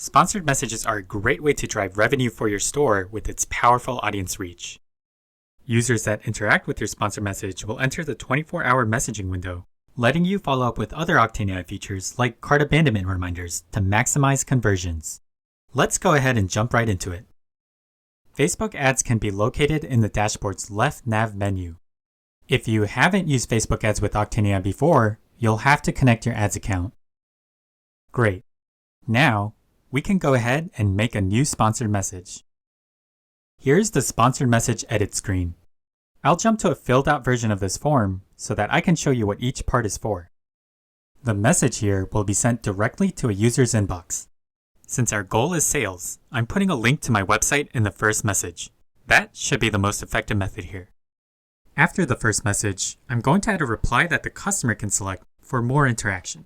Sponsored messages are a great way to drive revenue for your store with its powerful audience reach. Users that interact with your sponsored message will enter the 24-hour messaging window, letting you follow up with other Octane AI features like cart abandonment reminders to maximize conversions. Let's go ahead and jump right into it. Facebook ads can be located in the dashboard's left nav menu. If you haven't used Facebook ads with Octane AI before, you'll have to connect your ads account. Great. Now, we can go ahead and make a new sponsored message. Here's the sponsored message edit screen. I'll jump to a filled out version of this form so that I can show you what each part is for. The message here will be sent directly to a user's inbox. Since our goal is sales, I'm putting a link to my website in the first message. That should be the most effective method here. After the first message, I'm going to add a reply that the customer can select for more interaction.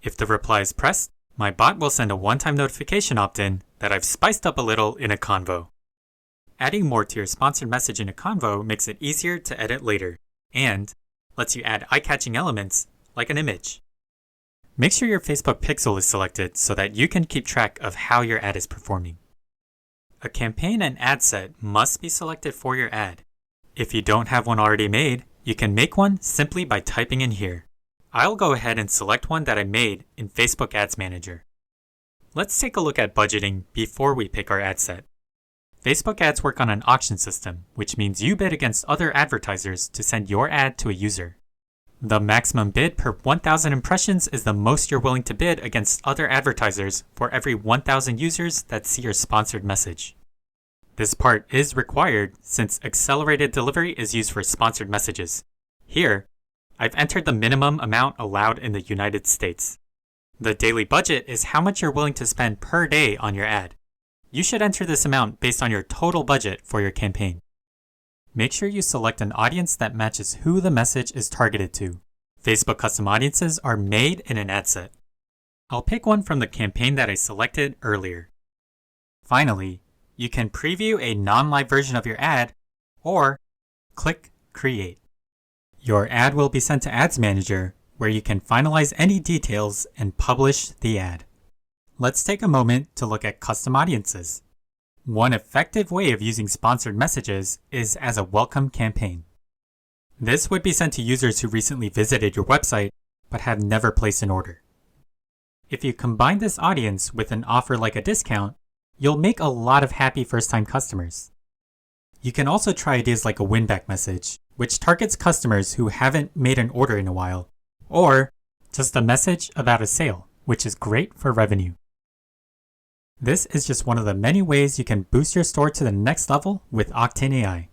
If the reply is pressed, my bot will send a one-time notification opt-in that I've spiced up a little in a convo. Adding more to your sponsored message in a convo makes it easier to edit later and lets you add eye-catching elements like an image. Make sure your Facebook pixel is selected so that you can keep track of how your ad is performing. A campaign and ad set must be selected for your ad. If you don't have one already made, you can make one simply by typing in here. I'll go ahead and select one that I made in Facebook Ads Manager. Let's take a look at budgeting before we pick our ad set. Facebook ads work on an auction system, which means you bid against other advertisers to send your ad to a user. The maximum bid per 1,000 impressions is the most you're willing to bid against other advertisers for every 1,000 users that see your sponsored message. This part is required since accelerated delivery is used for sponsored messages. Here, I've entered the minimum amount allowed in the United States. The daily budget is how much you're willing to spend per day on your ad. You should enter this amount based on your total budget for your campaign. Make sure you select an audience that matches who the message is targeted to. Facebook custom audiences are made in an ad set. I'll pick one from the campaign that I selected earlier. Finally, you can preview a non-live version of your ad or click Create. Your ad will be sent to Ads Manager, where you can finalize any details and publish the ad. Let's take a moment to look at custom audiences. One effective way of using sponsored messages is as a welcome campaign. This would be sent to users who recently visited your website but have never placed an order. If you combine this audience with an offer like a discount, you'll make a lot of happy first-time customers. You can also try ideas like a win-back message, which targets customers who haven't made an order in a while, or just a message about a sale, which is great for revenue. This is just one of the many ways you can boost your store to the next level with Octane AI.